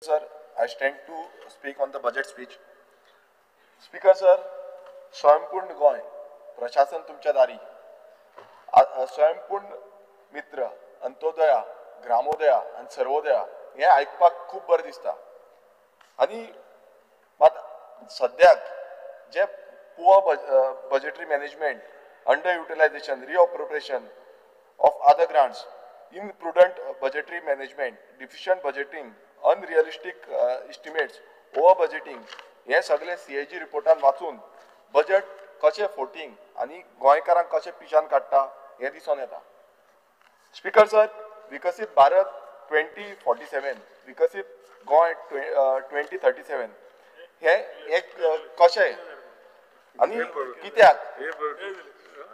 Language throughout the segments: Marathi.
Sir, I stand to speak on the budget speech. Speaker sir, स्वयंपूर्ण गोय प्रशासन तुमच्या दारी स्वयंपूर्ण मित्र अंत्योदया ग्रामोदया आणि सर्वोदया हे आयकपाक खूप बरें दिसता आणि सद्याक जे poor budgetary management under utilization reappropriation of other grants, imprudent budgetary management, deficient budgeting, unrealistic estimates, over budgeting, हे सगळे CAG रिपोर्टान वाचून बजेट कशें फोटींग आणि गोंयकारांक कशें पिशान काडटा हे दिसून येता. स्पीकर सर, विकसीत भारत 2047, विकसीत गोंय 2037 हे एक कशें आणि कित्याक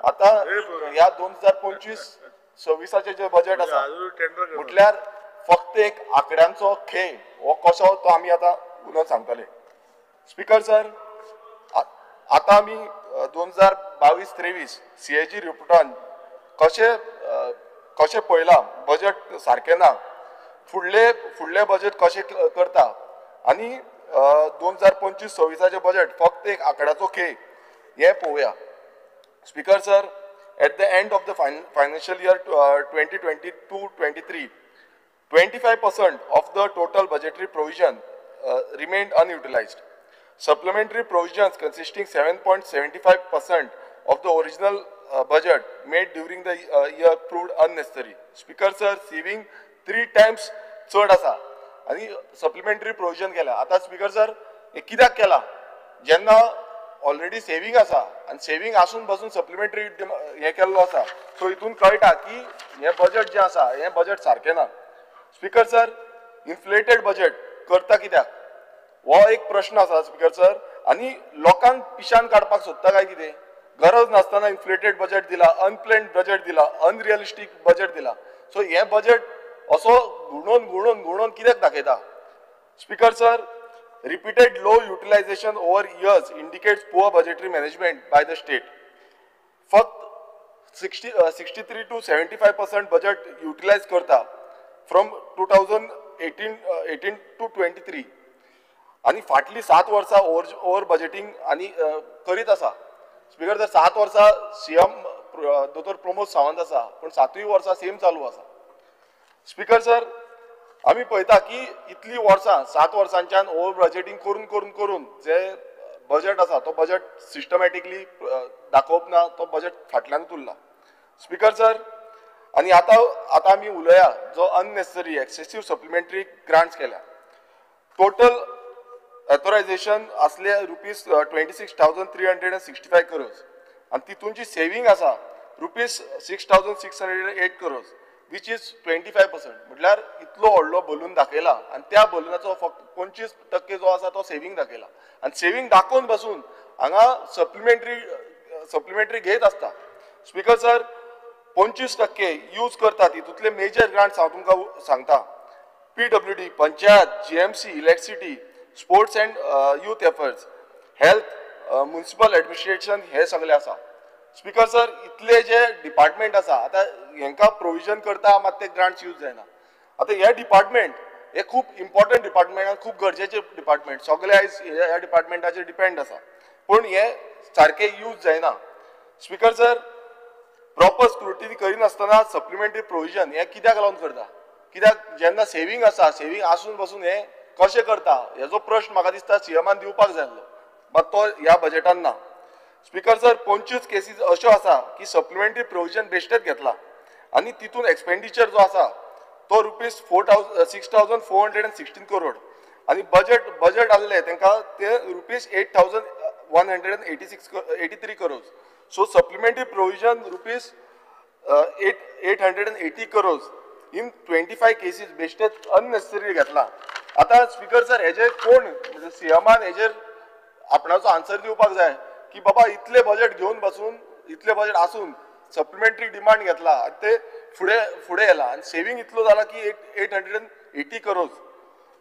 आता ह्या 2025-26 जे बजेट आसा म्हटल्यार फक्त एक आंकड्यांचो खेळ हो कसो तो आमी आता उलोवन सांगतले. स्पीकर सर, आता आमी 2022-23 CAG रिपोर्टान कशें पळयला बजेट सारकें ना, फुडले बजेट कशें करता आणि 2025-26 बजेट फक्त एक आंकड्याचो खेळ हे पळोवया. Speaker sir, at the end of the financial year 2022-23, 25% of the total budgetary provision remained unutilized. Supplementary provisions consisting 7.75% of the original budget made during the year proved unnecessary. Speaker sir, saving 3 times चड आसा आणि supplementary provision केला. आता स्पीकर सर हे कित्याक केला? जेन्ना ऑलरेडी सेविंग आसा आणि सेविंग आसून पासून सप्लिमेंटरी हे केल्लो आसा, सो हितून कळटा की हे बजेट जे आसा हे बजेट सारकें ना. स्पीकर सर, इन्फ्लेटेड बजेट करता कित्याक हो एक प्रश्न आसा स्पीकर सर. आणि लोकांक पिशान काडपाक सोदता काय कितें? गरज नासतना इन्फ्लेटेड बजेट दिला, अनप्लॅन्ड बजेट दिला, अनरिअलिस्टीक बजेट दिला. सो हे बजेट असो गुणोवन कित्याक दाखयता? Speaker sir, repeated low utilization over years indicates poor budgetary management by the state. फक्त 63 to 75% budget utilize करता from 2018 to 23 आणि फाटली 7 वर्सां ओव्हर बजेटिंग आणि करीत आसा. स्पीकर जर 7 वर्सां CM दोतोर प्रमोद सावंत आसा पण 7वी वर्सां सेम चालू आसा. स्पीकर सर, आम्ही पळयता की इतली वर्सां 7 वर्सांच्यान ओव्हर बजेटिंग करून जे बजेट आसा तो बजेट सिस्टमॅटिकली दाखोवप ना, तो बजेट फाटल्यानूच उरला. स्पीकर सर, आणि आता आमी उलया जो अननेसेसरी एक्सेसिव्ह सप्लिमेंटरी ग्रांट्स केल्या. टोटल ऑथोरायझेशन असले ₹26,365 crores आणि तितूंची सेविंग आसा ₹6,608 crores which is 25%. म्हटल्यार इतलो व्हडलो बलून दाखयला आणि त्या बलूनाचो फक्त 25% जो आसा तो सेविंग दाखयला आणि सेविंग दाखोवन बसून हांगा सप्लिमेंटरी घेत असता. स्पीकर सर, 25% यूज करता तितूंतले मेजर ग्रांट्स हांव तुमकां सांगता. PWD, panchayat, GMC, electricity, sports and youth efforts, health, municipal administration हे सगळे आसा. स्पीकर सर, इतले जे डिपार्टमेंट आसा आता हेंका प्रोविजन करता मात ते ग्रांट्स यूज जायना. आता हे डिपार्टमेंट हे खूप इम्पॉर्टंट डिपार्टमेंट आणि खूप गरजेचे डिपार्टमेंट, सगळे आयज ह्या डिपार्टमेंटाचेर डिपेंड आसा पण हे सारखे यूज जायना. स्पीकर सर, प्रॉपर स्क्रुटिनी करिनासतना सप्लिमेंटरी प्रोविजन हे कित्याक लावन करता? कित्याक जेन्ना सेविंग आसा, सेविंग आसून पासून हे कशें करता हेजो प्रश्न म्हाका दिसता CMान दिवपाक जाय आसलो, मात तो ह्या बजेटान ना. स्पीकर सर, 25 केसीस अश्यो आसा की सप्लिमेंटरी प्रोविजन बेश्टेच घेतला आणि तितून एक्सपेंडिचर जो आसा तो ₹6,416 crore आणि बजेट आसले तांकां ते ₹8,183 crores. So supplementary provision ₹880 crores in 25 cases बेश्टेच अननेसेसरी घेतला. आता स्पीकर सर, हेजे कोण CMान हेजेर आपणाचो आन्सर दिवपाक जाय की बाबा इतले बजेट घेवन बसून इतले बजेट आसून सप्लिमेंटरी डिमांड घेतला ते फुडें येला आणि सेविंग इतलो जाला की 880 crores.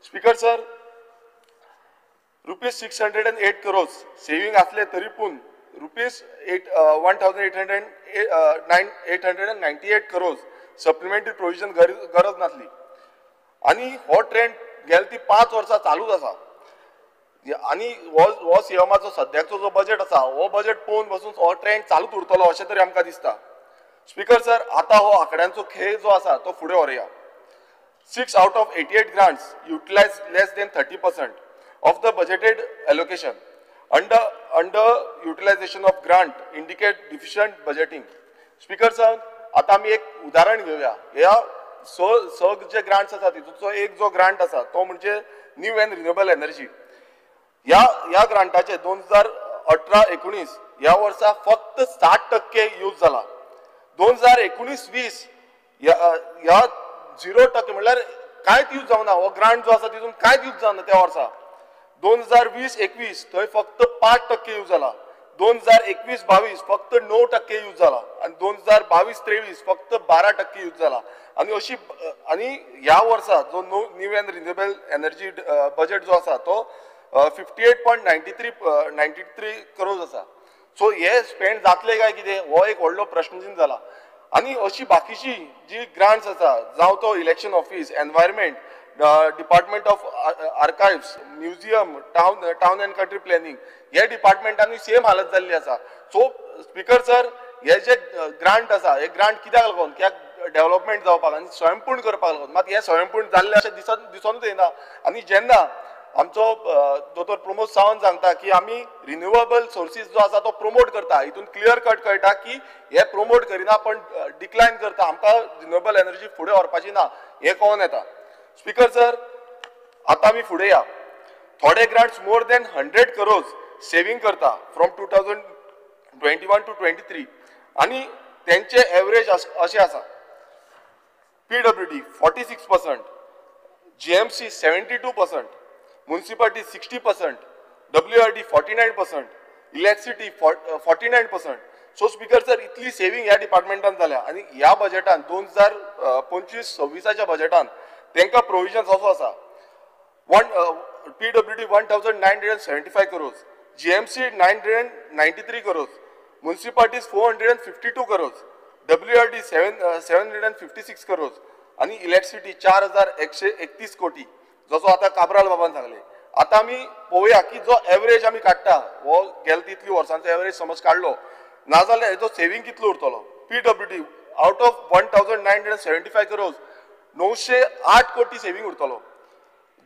Speaker sir, ₹608 crores saving असले तरी पण ₹1,898 crores सप्लिमेंटरी प्रोविजन गरज नासली आणि हो ट्रेंड गेल ती 5 वर्सां चालूच आसा आनी हो सीएमाचो सद्याचो जो बजेट आसा हो बजेट पळोवन बसून हो ट्रेंड चालूच उरतलो अशें तरी आमकां दिसता. स्पीकर सर, आतां हो आंकड्यांचो खेळ जो आसा तो फुडें व्हरया. 6 out of 88 grants utilize less than 30% of the budgeted allocation. Under utilization of grant indicate deficient budgeting. Speaker sir, आता आमी एक उदाहरण घेऊया. ह्या जे ग्रांट्स आसा तितूंतलो एक जो ग्रांट आसा तो म्हणजे न्यू एंड रिन्युएबल एनर्जी. या ग्रांटाचे 2018-19 ह्या वर्सा फक्त 60% यूज जाला. 2019-20 ह्या 0% म्हणल्यार कांयच यूज जावना. हो ग्रांट जो आसा तितून कांयच यूज जावना त्या वर्सा. 2020-21 थंय फक्त 5% यूज जाला. 2021-22 फक्त 9% यूज जाला आणि 2022-23 फक्त 12% यूज जाला. आणि ह्या वर्सा जो new end renewable energy budget जो आसा तो 58.93 करोड आसा. सो हे स्पेंड जातले काय कितें हो एक व्हडलो प्रश्नचिन्ह जाला. आणि अशी बाकीची जी ग्रांट्स आसा जावं तो election office, environment, department of archives, museum, town end country planning ह्या डिपार्टमेंटांनी सेम हालत जाल्ली आसा. सो स्पीकर सर, हे जे ग्रांट आसा हे ग्रांट कित्याक लागून डेव्हलपमेंट जावपाक आनी स्वयंपूर्ण करपाक लागून मात हे स्वयंपूर्ण जाल्ले अशें दिसूनच येना. आनी जेन्ना आमचो दोतोर प्रमोद सावंत सांगता की आमी रिन्युएबल सोर्सीस जो आसा तो प्रमोट करता, हितून क्लियर कट कळटा की हे प्रमोट करिना पण डिक्लायन करता, आमकां रिन्युएबल एनर्जी फुडें व्हरपाची ना हे कळून येता. स्पीकर सर, आतां आमी फुडें या. थोडे grants more than 100 crore saving करता फ्रॉम 2021 to 23 आणि त्यांचे एवरेज असे आसा. PWD 46%, GMC 72%, municipality 60%, WRD 49%, electricity 49%. So speaker sir, इतली सेव्हिंग ह्या डिपार्टमेंटान जाल्या आणि ह्या बजेटान 2025-26च्या बजेटान तांकां प्रोविजन्स असो आसा. PWD 1975 crore, GMC 993 crore, म्युनिसिपालिटीज 452 crore, WRD 756 crore आणि इलेक्ट्रिसिटी 4131 कोटी, जसो आता काब्राल बाबान सांगले. आता आमी पळोवया की जो एवरेज आमी काडटा हो गेल्या तितली वर्सांचो एवरेज समज काडलो नाजाल्यार हेजो सेव्हिंग कितलो उरतलो. PWD आउट ऑफ 1975 करोड 908 कोटी सेव्हिंग उरतलो.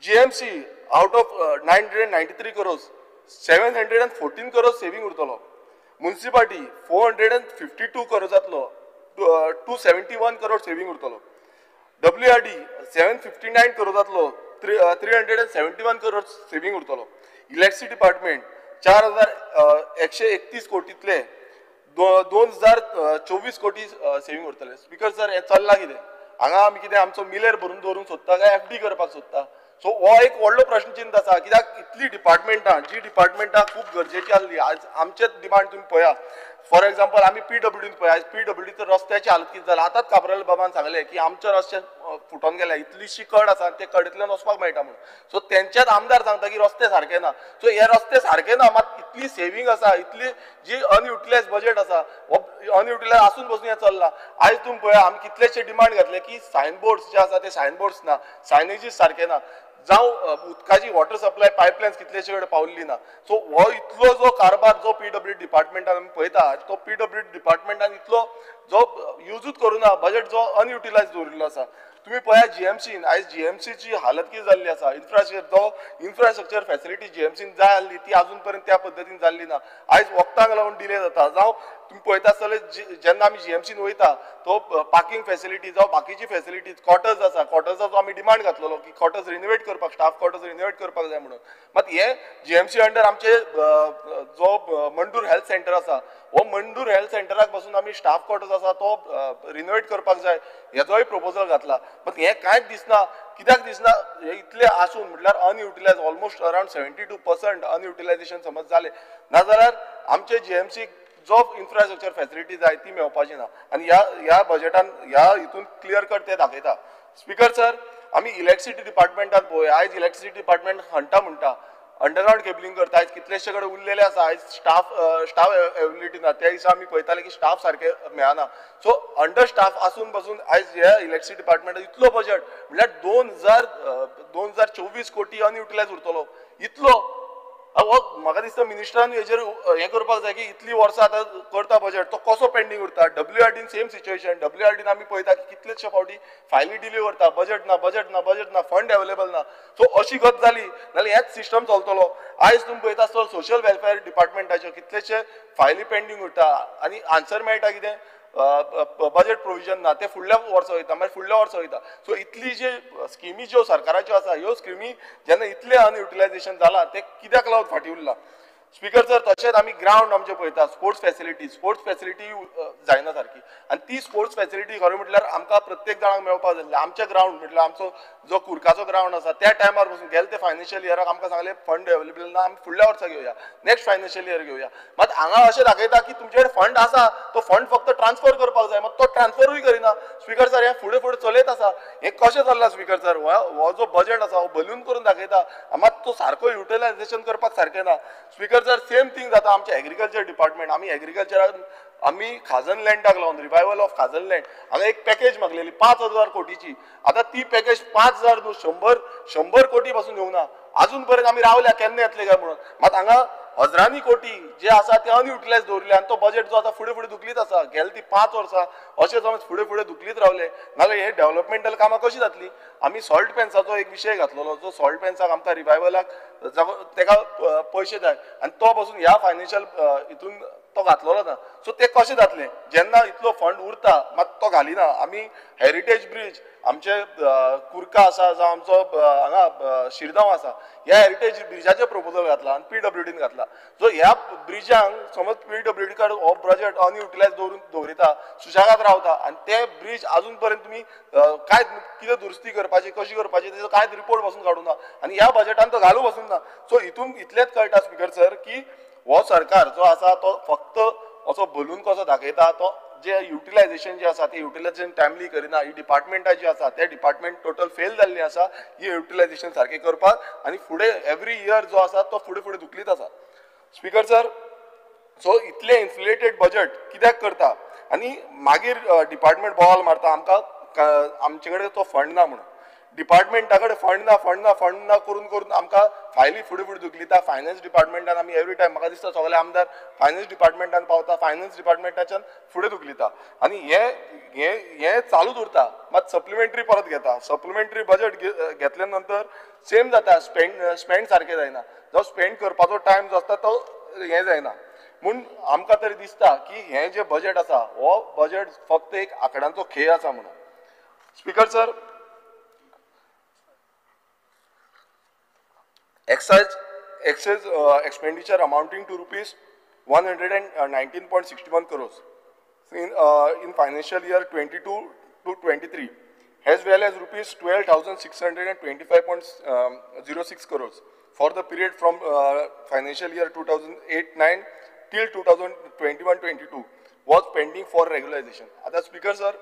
GMC out of 993 crore 714 crore saving उरतलो. म्युनिसिपालिटी 452 करोडांतलो 271 करोड सेव्हिंग उरतलो. WRD 759 करोडांतलो 371 करोड सेव्हिंग उरतलो. इलेक्ट्रिसिटी डिपार्टमेंट 4131 कोटींतले 2024 कोटी सेव्हिंग उरतले. स्पीकर सर, हे चल्लां कितें? हांगा आमी कितें आमचो मिलेर भरून दवरूंक सोदता काय FD करपाक सोदता? सो हो एक व्हडलो प्रश्नचिन्ह आसा. कित्याक इतली डिपार्टमेंटां जी डिपार्टमेंटां खूब गरजेची आसली आज आमचेच डिमांड तुम्ही पळया. फॉर एक्झाम्पल आमी PWD पळय, आज PWD रस्त्याची हालत कितें जाला. आतांच काब्राल बाबान सांगलें की आमचे रस्ते फुटोन गेल्या, इतलीशी कड आसा ते कडेंतल्यान वचपाक मेळटा म्हणून. सो तेंच्याच आमदार सांगता की रस्ते सारके ना. सो हे रस्ते सारके ना, मात इतली सेव्हिंग आसा, इतली जी अनयुटिलायज बजेट आसा हो अनयुटिलायज आसून बसून हे चल्ला. आयज तुम्ही पळया आमी कितलेशे डिमांड घातले की सायन बोर्ड्स जे आसा ते सायन बोर्ड्स ना, सायनेजीस सारके ना, जावं उदकाची वॉटर सप्लाय पायपलायन्स कितलेशे कडेन पावल्ली ना. सो हो इतलो जो कारभार जो PWD डिपार्टमेंटान आमी पळयता तो PWD डिपार्टमेंटान इतलो जो यूजूच करूना, बजेट जो अनयुटिलायज दवरिल्लो आसा. तुम्ही पळया GMCन आयज GMCची हालत कितें जाल्ली आसा. इन्फ्रास्ट्रक्चर फॅसिलिटी GMCन जाय आसली ती अजून पर्यंत त्या पद्दतीन जाल्ली ना. आयज वखदांक लागून डिले जाता. जावं तुम्ही पळयता आसतले जेन्ना आमी GMCन वयता तो पार्किंग फॅसिलिटी जावं बाकीची फॅसिलिटीज क्वॉर्टर्स आसा, क्वॉर्टर्साचो आमी डिमांड घातलेलो की क्वॉर्टर्स रिनोवेट करपाक, स्टाफ क्वॉर्टर्स रिनोवेट करपाक जाय म्हणून. मात हे GMC अंडर आमचे जो मंडूर हेल्थ सेंटर आसा हो मंडूर हेल्थ सेंटराक पासून आमी स्टाफ क्वॉर्टर्स आसा तो रिनोवेट करपाक जाय हेजोय प्रपोजल घातला. बट हे कांयच दिसना. कित्याक दिसना? हे इतले आसून म्हटल्यार अनयुटिलायज ऑलमोस्ट अराउंड 72% अनयुटिलायजेशन समज जाले नाजाल्यार आमचे GMC जो इन्फ्रास्ट्रक्चर फॅसिलिटी जाय ती मेळपाची ना. आनी ह्या बजेटान ह्या हितून क्लियर कट ते दाखयता. स्पीकर सर, आमी इलेक्ट्रिसिटी डिपार्टमेंटान पळय, आयज इलेक्ट्रिसिटी डिपार्टमेंट हंटा म्हणटा अंडरग्राउंड केबलिंग करता आयज कितलेशे कडेन उरलेले आसा आयज स्टाफ अवेबिलिटी ना त्या दिसा आमी पळयताले की स्टाफ सारके मेळना सो अंडर स्टाफ आसून पासून आयज ह्या इलेक्ट्रिसिटी डिपार्टमेंटान इतलो बजेट म्हणल्यार 2024 कोटी अनयुटिलायज उरतलो इतलो म्हाका दिसता मिनिस्टरान हेजेर हें करपाक जाय की इतली वर्सां आतां करता बजेट तो कसो पेंडींग उरता WRDन सेम सिच्युएशन WRDन आमी पळयता की कितलेशे फावटी फायली डिले करता बजेट ना फंड अवेलेबल ना सो अशी गत जाली जाल्यार हेच सिस्टम चलतलो आयज तुमी पळयता आसतलो सोशल वेलफेअर डिपार्टमेंटाचे कितलेशे फायली पेंडींग उरता आनी आन्सर मेळटा कितें बजेट प्रोविजन ना ते फुडल्या वर्सा वयता मागीर फुडल्या वर्सा वयता सो इतली जे स्किमी ज्यो सरकाराच्यो आसा ह्यो स्किमी जेन्ना इतले अनयुटिलायजेशन जाला ते कित्याक लागून फाटी उरला स्पीकर सर तशेंच आमी ग्राउंड आमचे पळयता स्पोर्ट्स फॅसिलिटी जायना सारकी आनी ती स्पोर्ट्स फॅसिलिटी खरें म्हटल्यार आमकां प्रत्येक जाणांक मेळपाक जाय आमचे ग्राउंड म्हटल्यार आमचो जो कुर्काचो ग्राउंड आसा त्या टायमार पासून गेले ते फायनान्शियल इयराक आमकां सांगले फंड अवेलेबल ना आमी फुडल्या वर्सा घेवया नेक्स्ट फायनान्शियल इयर घेवया मात हांगा अशें दाखयता की तुमचे कडेन फंड आसा तो फंड फक्त ट्रान्सफर करपाक जाय मात तो ट्रान्सफरूय करिना स्पीकर सर हें फुडें चलयत आसा हें कशें चल्लां स्पीकर सर हो जो बजेट आसा हो बलून करून दाखयता मात तो सारको युटिलायजेशन करपाक सारकें ना स्पीकर सर सेम थिंग जाता आमचे एग्रीकल्चर डिपार्टमेंट आमी एग्रीकल्चरान आमी खाजन लँडाक लागून रिवायवल ऑफ खाजन लँड हांगा एक पॅकेज मागलेली 5,000 कोटीची आतां ती पॅकेज 5,000 न्हू 100 कोटी पासून येवना अजून पर्यंत आमी रावल्या केन्ना येतले काय म्हणून मात हांगा हजारांनी कोटी जे आसा ते अनयुटिलायज दवरले आनी तो बजेट जो आसा फुडें दुखलीत आसा गेले ती 5 वर्सां अशें समज फुडें दुखलीत रावले नाजाल्यार हे डेव्हलपमेंटल कामां कशी जातली आमी सॉल्ट पेन्साचो एक विशय घातलेलो जो सॉल्ट पेन्साक आमकां रिवायवलाक तेका पयशे जाय आनी तो पासून ह्या फायनान्शियल हितून तो घातलेलो ना सो ते कशें जातलें जेन्ना इतलो फंड उरता मात तो घालिना आमी हेरिटेज ब्रिज आमचे कुर्का आसा जावं आमचो हांगा शिरगांव आसा ह्या हेरिटेज ब्रिजाचे प्रपोजल घातला आनी PWDन घातला सो ह्या ब्रिजांक समज PWD कडे हो बजेट अनयुटिलायज दवरिता सुशेगाद रावता आनी ते ब्रिज अजून पर्यंत तुमी काय कितें दुरुस्ती करपाची कशी करपाची तेजो कांयच रिपोर्ट पासून काडूना आनी ह्या बजेटान तो घालूं पासून ना सो हितून इतलेंच कळटा स्पीकर सर की हो सरकार जो आसा तो फक्त असो बलून कसो दाखयता तो जे युटिलायजेशन जे आसा ते युटिलायजेशन टायमली करिना ही डिपार्टमेंटां जी आसा ते डिपार्टमेंट टोटल फेल जाल्ली आसा ही युटिलायजेशन सारके करपाक आनी फुडें एवरी इयर जो आसा तो फुडें दुखलीत आसा स्पीकर सर सो इतले इन्फ्लेटेड बजेट कित्याक करता आनी मागीर डिपार्टमेंट बॉल मारता आमकां आमचे कडेन तो फंड ना म्हणून डिपार्टमेंटा कडेन फंड ना करून आमकां फायली फुडें दुखलिता फायनान्स डिपार्टमेंटान आमी एवरी टायम म्हाका दिसता सगळे आमदार फायनान्स डिपार्टमेंटान पावता फायनान्स डिपार्टमेंटाच्यान फुडें दुखलिता आनी हे चालूच उरता मात सप्लिमेंटरी परत घेता सप्लिमेंटरी बजेट घेतल्या नंतर सेम जाता स्पेंड सारकें जायना जो स्पेंड करपाचो टायम जो आसता तो हें जायना म्हूण आमकां तरी दिसता की हें जे बजेट आसा हो बजेट फक्त एक आंकड्यांचो खेळ आसा म्हणून speaker sir excise expenditure amounting to rupees 119.61 crores in financial year 22 to 23 as well as rupees 12,625.06 crores for the period from financial year 2008-9 till 2021-22 was pending for regularization. आता स्पीकर सर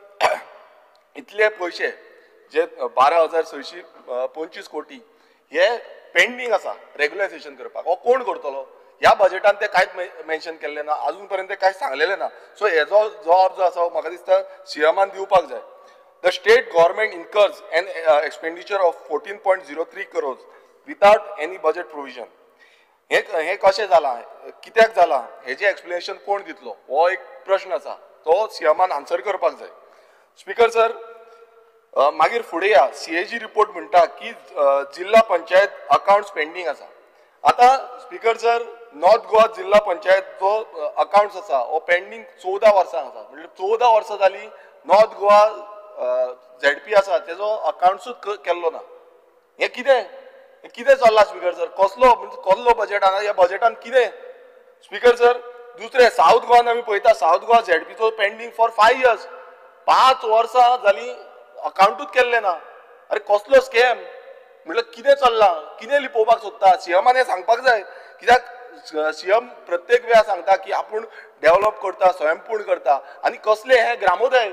इतले पैसे जे 12,625 कोटी हे पेंडिंग आसा रेग्युलायझेशन करपाक हो कोण करतलो ह्या बजेटान ते कांयच मेन्शन केल्ले ना अजून पर्यंत ते कांय सांगलेले ना सो हेजो जबाब जो आसा म्हाका दिसता सीएमान दिवपाक जाय the state government incurs an expenditure of 14.03 crores without any budget provision हे कशें जालां कित्याक जालां हेजें एक्सप्लेनेशन कोण दितलो हो एक प्रश्न आसा तो सीएमान आन्सर करपाक जाय स्पीकर सर मागीर फुडें या CAG रिपोर्ट म्हणटा की जिल्हा पंचायत अकाउंट्स पेंडींग आसा आता स्पीकर सर नॉर्थ गोवा जिल्हा पंचायत जो अकाउंट्स आसा हो पेंडींग 14 वर्सां आसा म्हणजे 14 वर्सां जाली नॉर्थ गोवा ZP आसा तेजो अकाउंट्सूच केल्लो ना हे कितें चल्ला स्पीकर सर कसलो बजेट आसा ह्या बजेटान कितें स्पीकर सर दुसरे साऊथ गोवान आमी पळयता साऊथ गोवा ZPचो पेंडींग फॉर 5 years 5 वर्सां जाली अकाउंटूच केल्ले ना अरे कसलो स्कॅम म्हटल्यार कितें चल्लां कितें लिपोवपाक सोदता सीएमान हें सांगपाक जाय कित्याक सीएम प्रत्येक वेळा सांगता की आपूण डेव्हलप करता स्वयंपूर्ण करता आनी कसले हे ग्रामोदय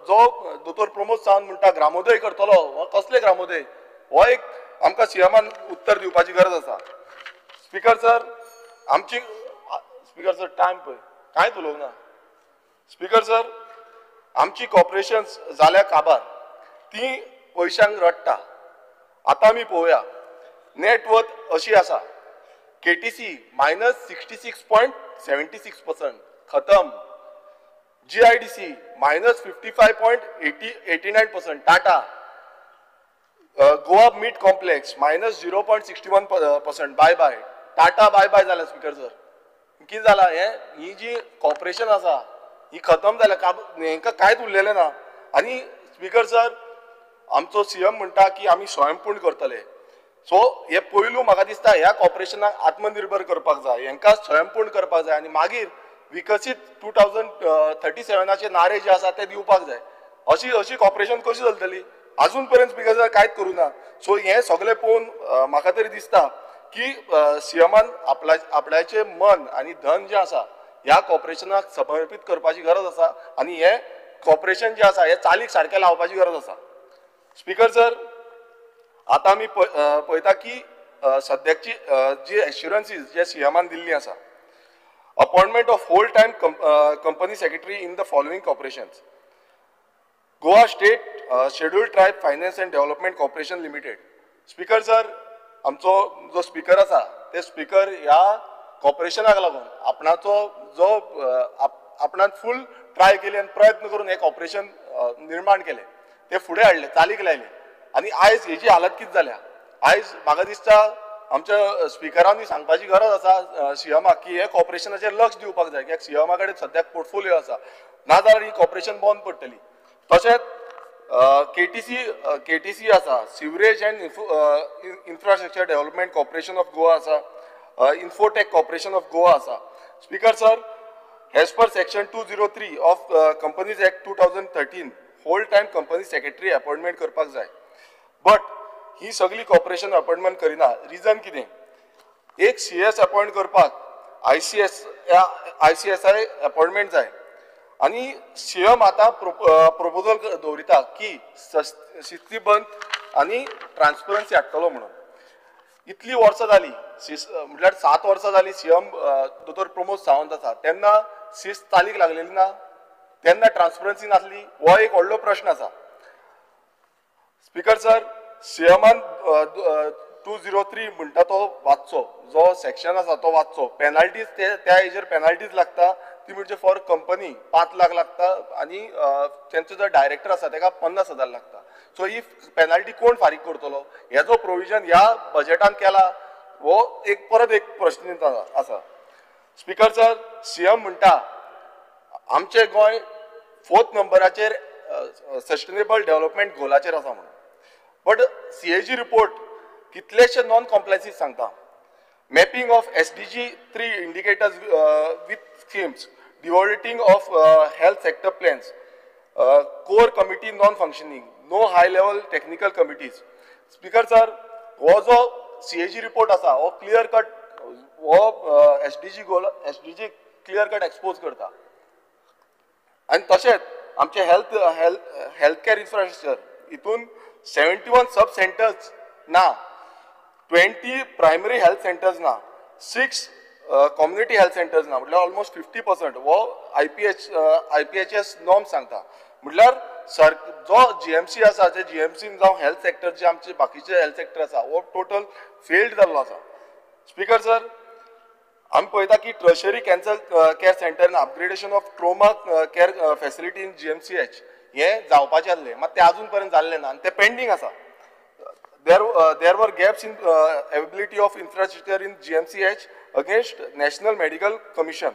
जो दोतोर प्रमोद सावंत म्हणटा ग्रामोदय करतलो हो कसले ग्रामोदय हो एक आमकां सीएमान उत्तर दिवपाची गरज आसा स्पीकर सर आमची स्पीकर सर टायम पळय कांयच उलोवंक ना. स्पीकर सर आमची कॉर्पोरेशन्स जाल्या काबार ती पयशांक रडटा. आतां आमी पळोवया नेटवर्थ अशी आसा KTC -66.76% खतम. GIDC -55.89%. टाटा Goa meat complex -0.61%. Bye bye. टाटा बाय बाय जाला स्पीकर सर. कितें जाला ही जी कॉर्पोरेशन आसा ही खतम जाल्या. हेंकां कांयच उरलेलें ना. आनी स्पीकर सर आमचो CM म्हणटा की आमी स्वयंपूर्ण करतले. सो हे पयलू म्हाका दिसता ह्या कॉर्पोरेशनाक आत्मनिर्भर करपाक जाय, हेंकां स्वयंपूर्ण करपाक जाय आनी मागीर विकसीत 2037चे नारे जे आसा ते दिवपाक जाय. अशी कॉर्पोरेशन कशी चलतली. अजून पर्यंत स्पीकर सर कांयच करूं ना. सो हे सगळे पळोवन म्हाका तरी दिसता की CMन आपल्याचे मन आनी धन जे आसा ह्या कॉर्पोरेशनाक समर्पीत करपाची गरज आसा आनी हे कॉर्पोरेशन जे आसा हे चालीक सारकें लावपाची गरज आसा. स्पीकर सर आतां आमी पळयता की सद्याची जी एश्युरन्सीस जे CMन दिल्ली आसा appointment of whole time company secretary in the following corporations. Goa state scheduled tribe finance and development corporation limited. Speaker sir आमचो जो स्पीकर आसा ते स्पीकर ह्या कॉर्पोरेशनाक लागून आपणान फूल ट्राय केली आनी प्रयत्न करून हे कॉर्पोरेशन निर्माण केले, ते फुडें हाडले, चालीक लायले आनी आयज हेची हालत कितें जाल्या. आयज म्हाका दिसता आमच्या स्पीकरांनी सांगपाची गरज आसा CMक की हे कॉर्पोरेशनाचेर लक्ष दिवपाक जाय, कित्याक CMा कडेन सद्याक पोर्टफोलियो आसा, नाजाल्यार ही कॉर्पोरेशन बंद पडटली. तशेंच KTC आसा, sewerage and infrastructure development corporation of Goa आसा, इन्फोटेक कॉर्पोरेशन ऑफ गोवा आसा. Speaker sir as per section 203 of companies act 2013 whole time company secretary appointment करपाक जाय. बट ही सगळी कॉर्पोरेशन अपॉइंटमेंट करिना. रिजन कितें. एक CS अपॉइंट करपाक ICSI अपॉइंटमेंट जाय आनी CM आतां प्रपोजल दवरिता की शिस्तीबंद आनी ट्रान्सपरन्सी हाडटलो म्हणून. इतली वर्सां जाली म्हटल्यार 7 वर्सां जाली CM दोतोर प्रमोद सावंत आसा, तेन्ना शिस्त चालीक लागलेली ना, तेन्ना ट्रान्सपरन्सी नासली. हो एक व्हडलो प्रश्न आसा. स्पीकर सर CMन 203 म्हणटा तो वाचचो, जो सेक्शन आसा तो वाचचो. पेनाल्टीज त्या हेजेर पेनाल्टीज लागता, ती म्हणजे फॉर कंपनी 5 लाख लागता आनी तेंचो जो डायरेक्टर आसा तेका 50,000 लागता. सो ही पेनाल्टी कोण फारीक करतलो. हेजो प्रोविजन ह्या बजेटान केला हो परत एक प्रश्न आसा. स्पीकर सर CM म्हणटा आमचे गोंय 4th नंबराचेर सस्टेनेबल डेव्हलपमेंट गोलाचेर आसा म्हणून. बट CAG रिपोर्ट कितलेशे नॉन कॉम्प्लायन्सीस सांगता. Mapping of SDG 3 indicators with schemes, devolving of health sector plans, core committee non functioning, no high level technical committees. Speaker sir हो जो CAG रिपोर्ट आसा हो clear cut SDG clear cut expose करता. आनी तशेंच आमचे हेल्थ केअर इन्फ्रास्ट्रक्चर हितून 71 सब सेंटर्स ना, 20 प्रायमरी हेल्थ सेंटर्स ना, 6 कम्युनिटी हेल्थ सेंटर्स ना, म्हटल्यार ऑलमोस्ट 50% हो IPHS नॉर्म सांगता. म्हटल्यार जो GMC आसा जे GMCन जावं हेल्थ सेक्टर जे आमचे बाकीचे हेल्थ सेक्टर आसा हो टोटल फेल्ड जाल्लो आसा. स्पीकर सर आमी पळयता की tertiary cancer care centre upgradation of trauma care facility in GMCH हे जावपाचे आसले, मात ते अजून पर्यंत जाल्ले ना आनी ते पेंडींग आसा. There were gaps in availability of infrastructure in GMCH against National Medical Commission.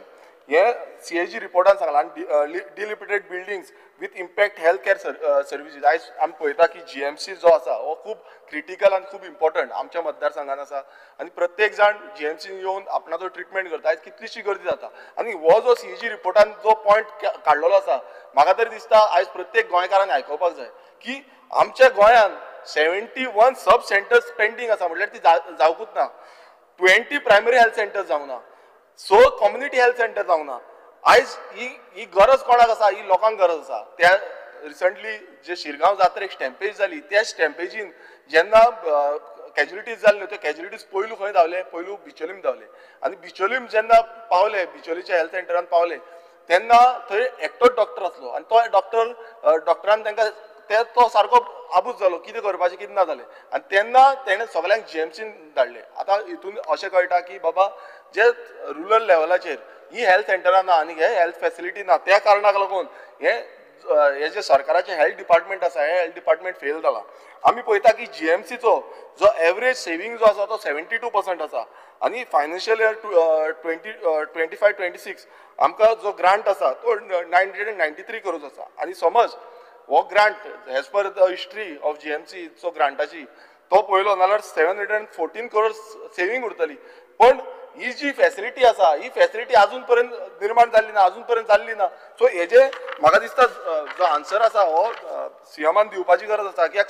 हे CAG रिपोर्टान सांगला. आनी delimited buildings with impact health care services. आयज आमी पळयता की GMC जो आसा हो खूब क्रिटिकल आनी खूब इम्पॉर्टंट आमच्या मतदारसंघान आसा आनी प्रत्येक जाण GMC येवन आपणाचो ट्रिटमेंट करता. आयज कितलीशी गर्दी जाता आनी हो जो CAG रिपोर्टान जो पॉयंट काडलेलो आसा म्हाका तरी दिसता आयज प्रत्येक गोंयकारान आयकोपाक जाय की आमच्या गोंयान 71 सब सेंटर्स पेंडींग आसा. म्हटल्यार ती जावकूच ना. 20 प्रायमरी हेल्थ सेंटर्स जावंक ना, 6 कम्युनिटी हेल्थ सेंटर जावंक ना. आयज ही गरज कोणाक आसा. ही लोकांक गरज आसा. त्या रिसंटली जे शिरगांव जात्रेक स्टॅम्पेज जाली त्या स्टॅम्पेजीन जेन्ना कॅज्युलिटीज जाल्ल्यो त्यो कॅज्युलिटीज पयलू खंय धावले, पयलू बिचोलीम धावले आनी बिचोलीम जेन्ना पावले, बिचोलीच्या हेल्थ सेंटरान पावले तेन्ना थंय एकटोच डॉक्टर आसलो आनी तो डॉक्टरान तांकां तो सारको आबूज जालो कितें करपाचें कितें ना जालें आनी तेन्ना तेणें सगळ्यांक जीएमसीन धाडले. आतां हितून अशें कळटा की बाबा जे रुरल लेवलाचेर ही हेल्थ सेंटरां ना आनी हे हेल्थ फॅसिलिटी ना त्या कारणाक लागून हे जे सरकाराचे हेल्थ डिपार्टमेंट आसा हे हेल्थ डिपार्टमेंट फेल जाला. आमी पळयता की जीएमसीचो जो एवरेज सेविंग जो आसा तो 72% आसा आनी फायनान्शियल इयर 25-26 आमकां जो ग्रांट आसा तो 993 करोड आसा आनी समज हो grant as per the history of GMC चो ग्रांटाची तो पळयलो नाल्यार 714 करोड सेविंग उरतली. पण ही जी फॅसिलिटी आसा ही फॅसिलिटी अजून पर्यंत निर्माण जाल्ली ना, अजून पर्यंत जाल्ली ना. सो हेजे म्हाका दिसता जो आन्सर आसा हो सीएमान दिवपाची गरज आसा कित्याक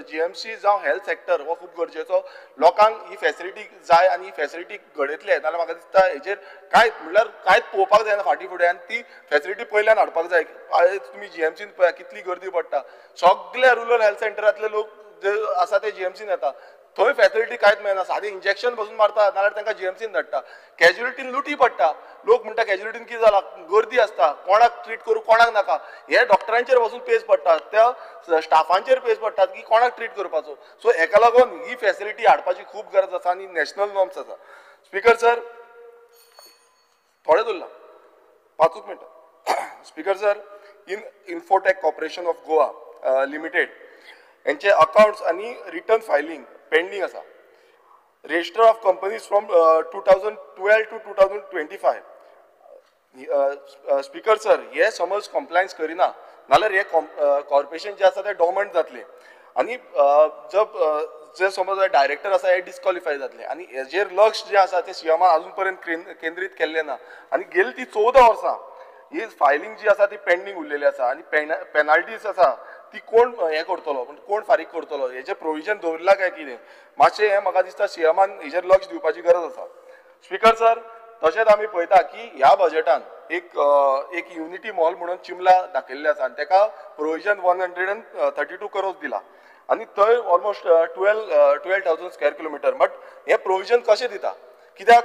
जीएमसी जावं हेल्थ सेक्टर हो खूब गरजेचो. लोकांक ही फॅसिलिटी जाय आनी ही फॅसिलिटी घडयतले नाल्यार म्हाका दिसता हेजेर कांयच पळोवपाक जायना फाटीं फुडें आनी ती फॅसिलिटी पयल्यान हाडपाक जाय. तुमी जीएमसीन पळया कितली गर्दी पडटा. सगळे रुरल हेल्थ सेंटरांतले लोक जे आसा ते जीएमसीन येता. थंय फॅसिलिटी कांयच मेळना. सादें इंजेक्शन बसून मारता नाल्यार तांकां जीएमसीन धाडटा. कॅज्युलिटीन लुटी पडटा. लोक म्हणटा कॅज्युलिटीन कितें जालां, गर्दी आसता, कोणाक ट्रीट करूं कोणाक नाका. हे डॉक्टरांचेर वचून पेज पडटा, त्या स्टाफांचेर पेज पडटात की कोणाक ट्रीट करपाचो. सो हेका लागून ही फॅसिलिटी हाडपाची खूब गरज आसा आनी नॅशनल नॉर्म्स आसा. स्पीकर सर थोडे उरला 5 मिनटां. Speaker sir infotech corporation of Goa limited यांचे अकाउंट्स आनी रिटर्न फायलिंग पेंडिंग आसा. Register of companies from 2012 to 2025. Speaker sir हे समज कॉम्प्लायन्स करिना नाल्यार हे कॉर्पोरेशन जे आसा ते डॉर्मंट जातले आनी जे समज डायरेक्टर आसा हे डिस्क्वॉलिफाय जातले आनी हेजेर लक्ष जे आसा ते सीएमान अजून पर्यंत केंद्रीत केल्ले ना आनी गेली ती 14 वर्सां ही फायलिंग जी आसा ती पेंडिंग उरलेली आसा आनी पेनाल्टीज आसा ती कोण हे करतलो, कोण फारीक करतलो, हेजे प्रोविजन दवरला काय कितें मातशें हें म्हाका दिसता सीएमान हेजेर लक्ष दिवपाची गरज आसा. स्पीकर सर तशेंच आमी पळयता की ह्या बजेटान एक युनिटी मॉल म्हणून चिमला दाखयल्लें आसा आनी तेका प्रोविजन 132 करोड दिला आनी थंय ऑलमोस्ट 12,000 स्क्वेअर किलोमिटर. बट हे प्रोविजन कशें दिता कित्याक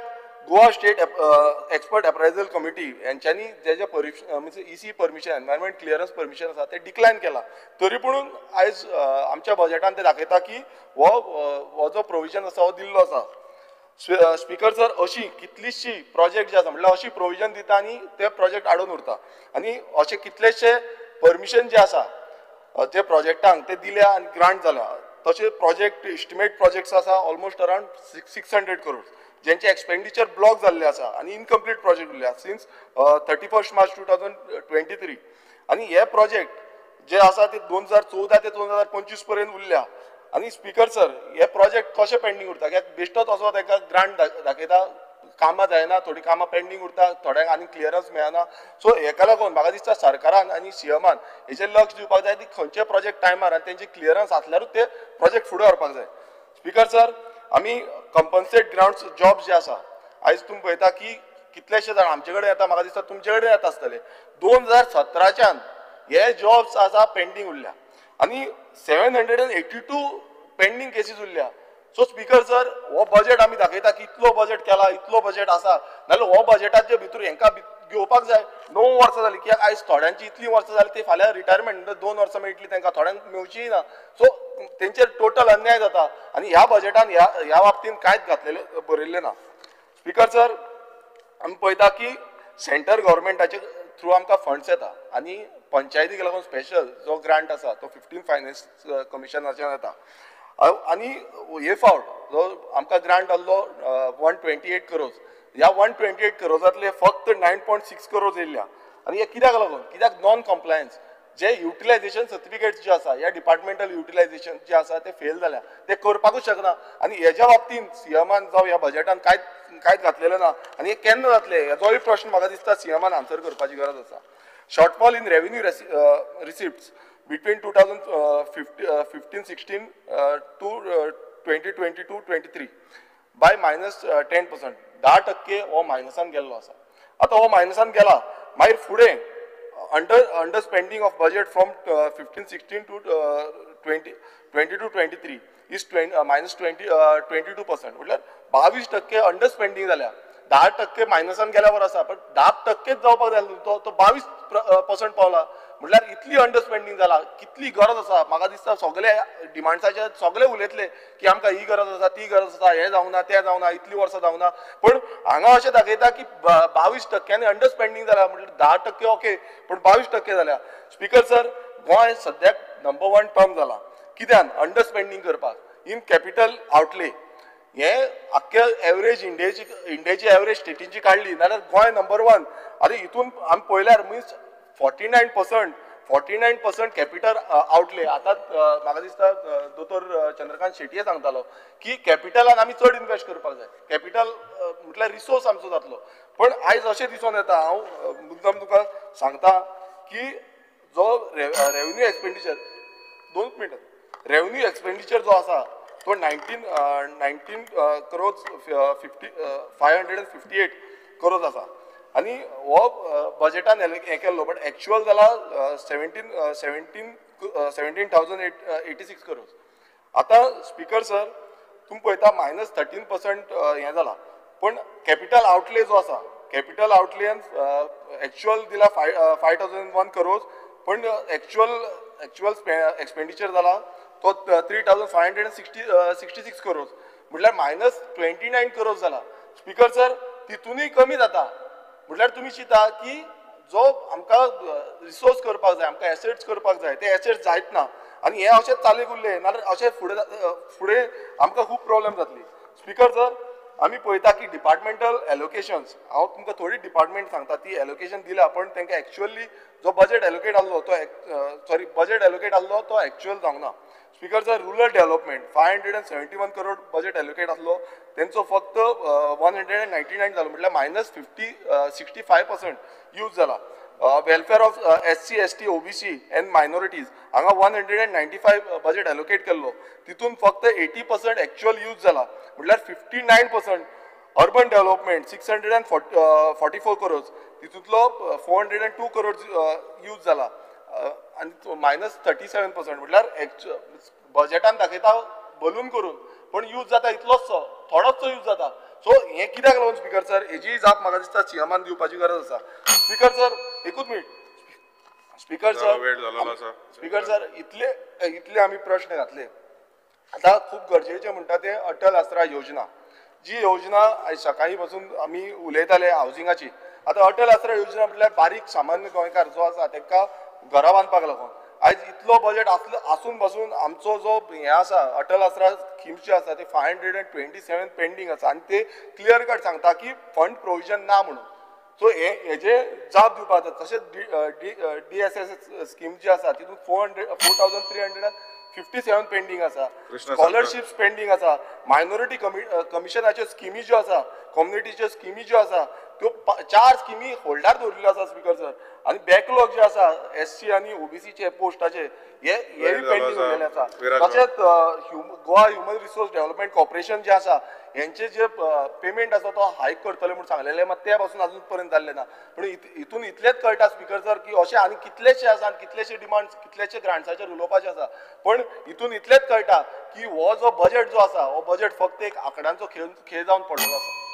Goa state expert appraisal committee यांच्यांनी जेजे म्हणजे EC permission environment clearance permission आसा ते डिक्लायन केला. तरी पूण आयज आमच्या बजेटान ते दाखयता की हो जो प्रोविजन आसा हो दिल्लो आसा. स्पीकर सर अशी कितलीशी प्रोजेक्ट जे आसा म्हटल्यार अशी प्रोविजन दिता आनी ते प्रोजेक्ट आडून उरता आनी अशे कितलेशे परमिशन जे आसा जे प्रोजेक्टांक ते दिल्या आनी ग्रांट जाला. तशे प्रोजेक्ट इस्टिमेट प्रोजेक्ट्स आसा ऑलमोस्ट अराउंड 600 करोड ज्यांचे एक्सपेंडिचर ब्लॉक जाल्ले आसा आनी इनकम्प्लीट प्रोजेक्ट उरल्या सिन्स 31 मार्च 2023 आनी हे प्रोजेक्ट जे आसा ते 2014 ते 2025 पर्यंत उरल्या. आनी स्पीकर सर हे प्रोजेक्ट कशे पेंडिंग उरता कित्याक बेश्टोच असो ताका ग्रांट दाखयता, कामां जायना, थोडी कामां पेंडिंग उरता, थोड्यांक आनी क्लियरन्स मेळना. सो हेका लागून म्हाका दिसता सरकारान आनी सीएमान हेचेर लक्ष दिवपाक जाय की खंयचे प्रोजेक्ट टायमार आनी तेंचे क्लियरन्स आसल्यारूच ते प्रोजेक्ट फुडें व्हरपाक जाय. स्पीकर सर आमी कंपन्सेट ग्राउंड्स जॉब जे आसा आयज तुमी पळयता की कितलेशे जाण आमचे कडेन येता, म्हाका दिसता तुमचे कडेन येता आसतले. 2017च्यान हे जॉब्स आसा पेंडिंग उरल्या आनी 782 पेंडिंग केसीस उरल्या. सो स्पीकर सर हो बजेट आमी दाखयता की इतलो बजेट केला, इतलो बजेट आसा नाल्यार हो बजेटाचे भितर हेंकां घेवपाक जाय. 9 वर्सां जाली कित्याक आयज थोड्यांची इतली वर्सां जाली ती फाल्यां रिटायरमेंट 2 वर्सां मेळटली तांकां, थोड्यांक मेळचीय ना. सो तेंचेर टोटल अन्याय जाता आनी ह्या बजेटान ह्या बाबतीन कांयच घातलेले बरयल्लें ना. स्पीकर सर आमी पळयता की सेंटर गव्हर्मेंटाचे थ्रू आमकां फंड्स येता आनी पंचायतीक लागून स्पेशल जो ग्रांट आसा तो 15 फायनान्स कमिशनाच्यान येता आनी हे फावट जो आमकां ग्रांट आसलो 128 करोड ह्या 128 करोडांतले फक्त 9.6 करोड येयल्या आनी हे कित्याक लागून कित्याक नॉन कम्प्लायन्स जे युटिलायझेशन सर्टिफिकेट्स जे आसा ह्या डिपार्टमेंटल युटिलायझेशन जे आसा ते फेल जाल्या, ते करपाकूच शकना आनी हेज्या बाबतीन सीएमान जावं ह्या बजेटान कांयच घातलेलें ना आनी हे केन्ना जातले हेजोय प्रश्न म्हाका दिसता सीएमान आन्सर करपाची गरज आसा. Shortfall in revenue receipts between 2015-16 to 2022-23 by -10%, 10% हो मायनसान गेल्लो आसा. आतां हो मायनसान गेला मागीर फुडें under spending of budget from 15-16 to 2022-23 is -22%. म्हटल्यार 22% अंडर स्पेंडिंग जाल्या. 10% मायनसान गेल्यावर आसा, पण 10% जावपाक जाय तो 22% पावला. म्हटल्यार इतली अंडर स्पेंडिंग जाला. कितली गरज आसा म्हाका दिसता सगळे डिमांड्साचे सगळे उलयतले की आमकां ही गरज आसा, ती गरज आसा, हें जावना, तें जावना, इतली वर्सां जावना. पण हांगा अशें दाखयता की 22% अंडर स्पेंडिंग जाला. म्हटल्यार 10% ओके, पण 22% जाल्या. स्पीकर सर, गोंय सद्याक नंबर 1 टर्म जाला. कित्यान अंडर स्पेंडिंग करपाक इन कॅपिटल आउटले. हे आख्ख्या एवरेज इंडियाची एवरेज स्टेटीची काढली जाल्यार गोंय नंबर 1. आतां हितून आमी पळयल्यार मिन्स 49% कॅपिटल आउटले. आतां म्हाका दिसता दोतोर चंद्रकांत शेटये सांगतालो की कॅपिटलान आमी चड इन्वेस्ट करपाक जाय. कॅपिटल म्हटल्यार रिसोर्स आमचो जातलो. पण आयज अशें दिसून येता, हांव मुद्दम तुका सांगता की जो रेव्हेन्यू एक्सपेंडिचर 2 मिनटां रेव्हेन्यू एक्सपेंडिचर जो आसा तो 19 करोड 558 करोड आसा. आनी हो बजेटान हें केल्लो, बट एक्चुअल जाला 17,086 करोड. आतां स्पीकर सर तुमी पळयता -13% हें जाला. पण कॅपिटल आउटले जो आसा, कॅपिटल आउटलेन एक्चुअल दिला 5,001 करोड, पण एक्चुअल एक्सपेंडिचर जाला तो 3,566 करोड. म्हटल्यार -29 करोड जाला. स्पीकर सर तितूनय कमी जाता. म्हटल्यार तुमी चिंता की जो आमकां रिसोर्स करपाक जाय, आमकां एसेट्स करपाक जाय, ते एसेट्स जायत ना. आनी हे अशेंच चालीक उरले नाल्यार अशें फुडें आमकां खूब प्रॉब्लेम जातली. स्पीकर सर, आमी पळयता की डिपार्टमेंटल एलोकेशन्स, हांव तुमकां थोडी डिपार्टमेंट सांगता ती एलोकेशन दिला, पण तांकां एक्चुअली जो बजेट एलोकेट आसलो तो एक्चुअल जावंक ना. Speaker sir, rural development 571 crore budget allocate आसलो, तेंचो फक्त 199 जालो. म्हटल्यार -65% यूज जाला. Welfare of SC, ST, OBC end minorities हांगा 195 बजेट एलोकेट केल्लो, तितून फक्त 80% एक्चुअल यूज जाला. म्हटल्यार 59%. अर्बन डेव्हलपमेंट 644 करोड, तितूंतलो 402 करोड यूज जाला. आनी -37%. म्हटल्यार बजेटान दाखयता बलून करून, पण यूज जाता इतलोच थोडोच यूज जाता. सो हे कित्याक लागून स्पीकर सर, हेजी जाप म्हाका दिसता सीएमान दिवपाची गरज आसा. स्पीकर सर, एकूच मिनिट. स्पीकर सर, इतले आमी प्रश्न घातले. आतां खूब गरजेचें म्हणटा ते अटल आसरा योजना, जी योजना आयज सकाळी पासून आमी उलयताले हावजिंगाची. आतां अटल आसरा योजना म्हटल्यार बारीक सामान्य गोंयकार जो आसा तांकां घरां बांदपाक लागून. आयज इतलो बजेट आसून पासून आमचो जो हें आसा अटल आसरा स्किम्स जे आसा ते 527 पेंडींग आसा, आनी ते क्लियर कट सांगता की फंड प्रोविजन ना म्हणून. सो हेजे जाप दिवपाक जाता. तशेंच DSS स्कीम जी आसा तितून 4,357 पेंडींग आसा. स्कॉलरशिप्स पेंडींग आसा. मायनॉरिटी कमिशनाच्यो स्किमी ज्यो आसा, कम्युनिटीच्यो स्किमी ज्यो आसा, त्यो 4 स्किमी होल्डार दवरिल्ल्यो आसा स्पीकर सर. आनी बॅकलॉग जे आसा SC आनी OBCचे पोस्टाचे हेय पेंडींग उरलेले आसा. तशेंच Goa human resource development corporation जे आसा यांचे जे पेमेंट आसा तो हायक करतले म्हणून सांगलेले, मात ते पासून अजून पर्यंत जाल्ले ना. पण हितून इतलेच कळटा स्पीकर सर की अशें आनी कितलेशे आसा, कितलेशे डिमांड्स, कितलेशे ग्रांट्साचेर उलोवपाचे आसा. पण हितून इतलेच कळटा की हो जो बजेट जो आसा, हो बजेट फक्त एक आंकड्यांचो खेळ जावन पडलेलो आसा.